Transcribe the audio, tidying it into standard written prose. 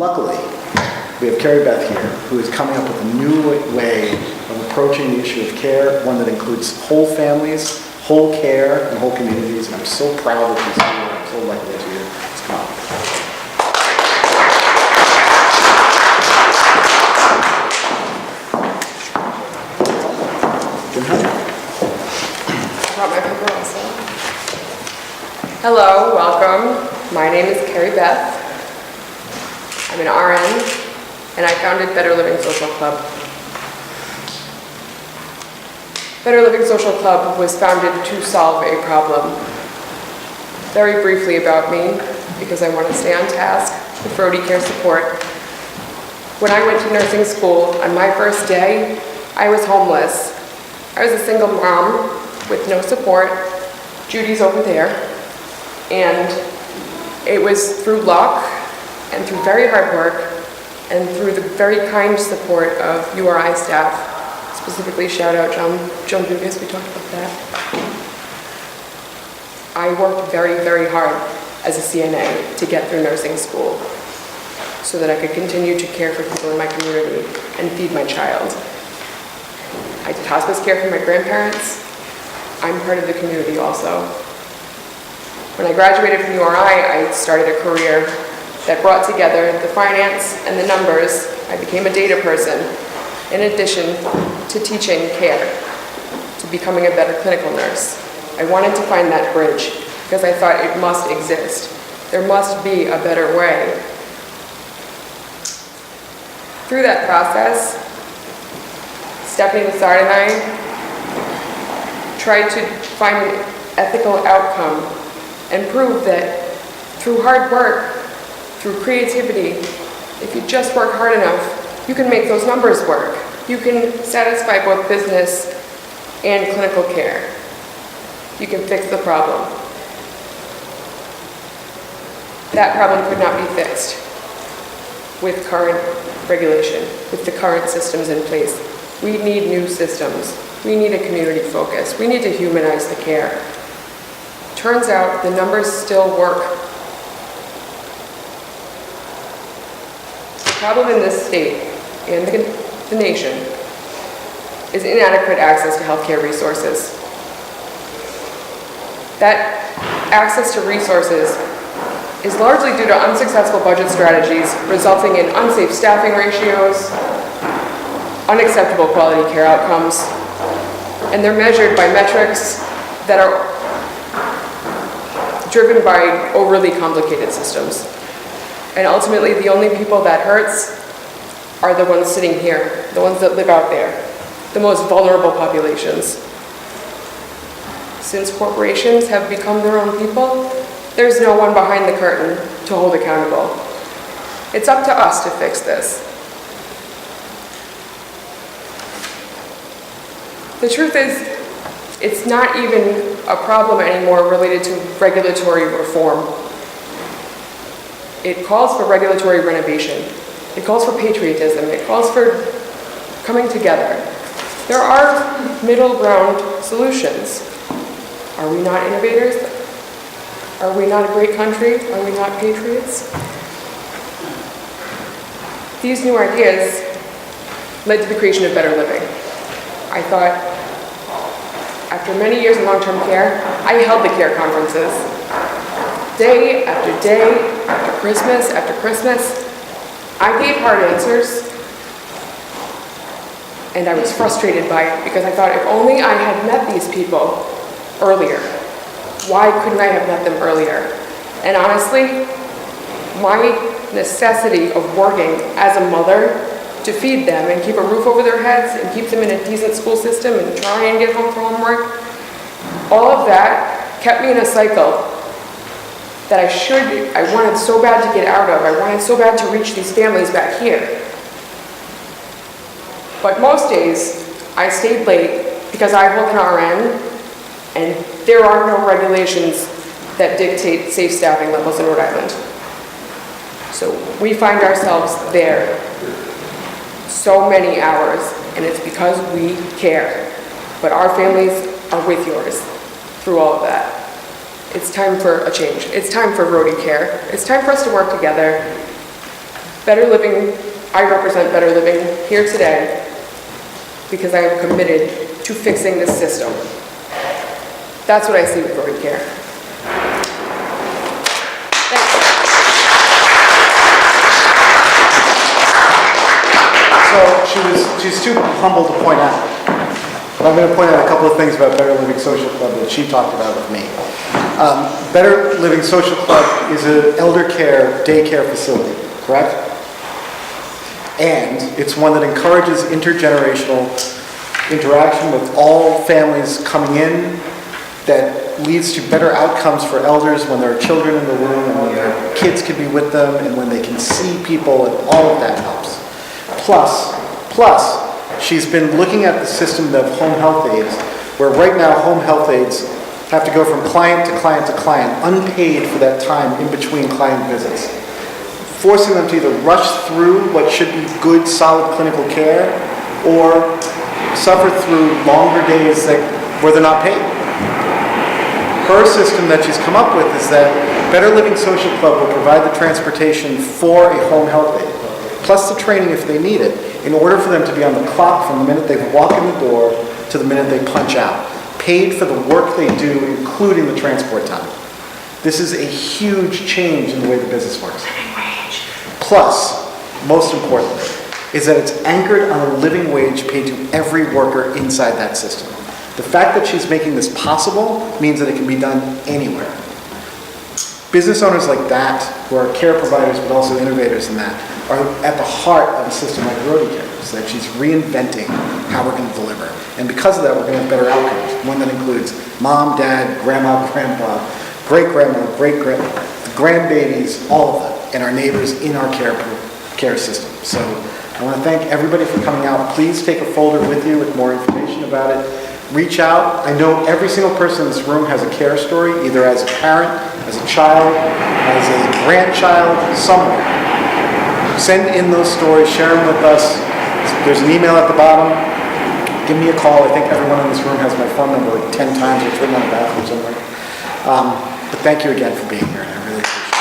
luckily, we have Keri Beth here, who is coming up with a new way of approaching the issue of care, one that includes whole families, whole care, and whole communities. And I'm so proud that she's here. I'm so lucky that you're here. Let's come on. Hello, welcome. My name is Keri Beth. I'm an RN, and I founded Better Living Social Club. Better Living Social Club was founded to solve a problem. Very briefly about me, because I want to stay on task with Rhode Care support. When I went to nursing school, on my first day, I was homeless. I was a single mom with no support. Judy's over there. And it was through luck and through very hard work and through the very kind support of URI staff. Specifically, shout out Joan Dugas, we talked about that. I worked very, very hard as a CNA to get through nursing school so that I could continue to care for people in my community and feed my child. I did hospice care for my grandparents. I'm part of the community also. When I graduated from URI, I started a career that brought together the finance and the numbers. I became a data person, in addition to teaching care, to becoming a better clinical nurse. I wanted to find that bridge because I thought it must exist. There must be a better way. Through that process, Stephanie Lessard and I tried to find an ethical outcome and prove that through hard work, through creativity, if you just work hard enough, you can make those numbers work. You can satisfy both business and clinical care. You can fix the problem. That problem could not be fixed with current regulation, with the current systems in place. We need new systems. We need a community focus. We need to humanize the care. Turns out the numbers still work. The problem in this state and the nation is inadequate access to healthcare resources. That access to resources is largely due to unsuccessful budget strategies resulting in unsafe staffing ratios, unacceptable quality care outcomes, and they're measured by metrics that are driven by overly complicated systems. And ultimately, the only people that hurts are the ones sitting here, the ones that live out there, the most vulnerable populations. Since corporations have become their own people, there's no one behind the curtain to hold accountable. It's up to us to fix this. The truth is, it's not even a problem anymore related to regulatory reform. It calls for regulatory renovation. It calls for patriotism. It calls for coming together. There are middle ground solutions. Are we not innovators? Are we not a great country? Are we not patriots? These new ideas led to the creation of Better Living. I thought, after many years in long-term care, I held the care conferences. Day after day, after Christmas, I gave hard answers, and I was frustrated by it because I thought if only I had met these people earlier. Why couldn't I have met them earlier? And honestly, my necessity of working as a mother to feed them and keep a roof over their heads and keep them in a decent school system and try and get home from homework, all of that kept me in a cycle that I wanted so bad to get out of. I wanted so bad to reach these families back here. But most days, I stayed late because I hold an RN and there are no regulations that dictate safe staffing levels in Rhode Island. So we find ourselves there so many hours, and it's because we care. But our families are with yours through all of that. It's time for a change. It's time for Rhode Care. It's time for us to work together Better Living, I represent Better Living here today because I am committed to fixing this system. That's what I see with Rhode Care. So she's too humble to point out. But I'm going to point out a couple of things about Better Living Social Club that she talked about with me. Better Living Social Club is an elder care daycare facility, correct? And it's one that encourages intergenerational interaction with all families coming in, that leads to better outcomes for elders when there are children in the room and when their kids can be with them and when they can see people, and all of that helps. Plus, she's been looking at the system of home health aides, where right now home health aides have to go from client to client to client, unpaid for that time in between client visits, forcing them to either rush through what should be good, solid clinical care, or suffer through longer days where they're not paid. Her system that she's come up with is that Better Living Social Club will provide the transportation for a home health aide, plus the training if they need it, in order for them to be on the clock from the minute they walk in the door to the minute they punch out, paid for the work they do, including the transport time. This is a huge change in the way the business works. Plus, most importantly, is that it's anchored on a living wage paid to every worker inside that system. The fact that she's making this possible means that it can be done anywhere. Business owners like that, who are care providers but also innovators in that, are at the heart of a system like Rhode Care, so that she's reinventing how we're going to deliver. And because of that, we're going to have better outcomes. One that includes mom, dad, grandma, grandpa, great-grandma, grandbabies, all of them, and our neighbors in our care system. So I want to thank everybody for coming out. Please take a folder with you with more information about it. Reach out. I know every single person in this room has a care story, either as a parent, as a child, as a grandchild, somewhere. Send in those stories, share them with us. There's an email at the bottom. Give me a call. I think everyone in this room has my phone number like 10 times. It's written on the bathroom somewhere. But thank you again for being here, and I really appreciate it.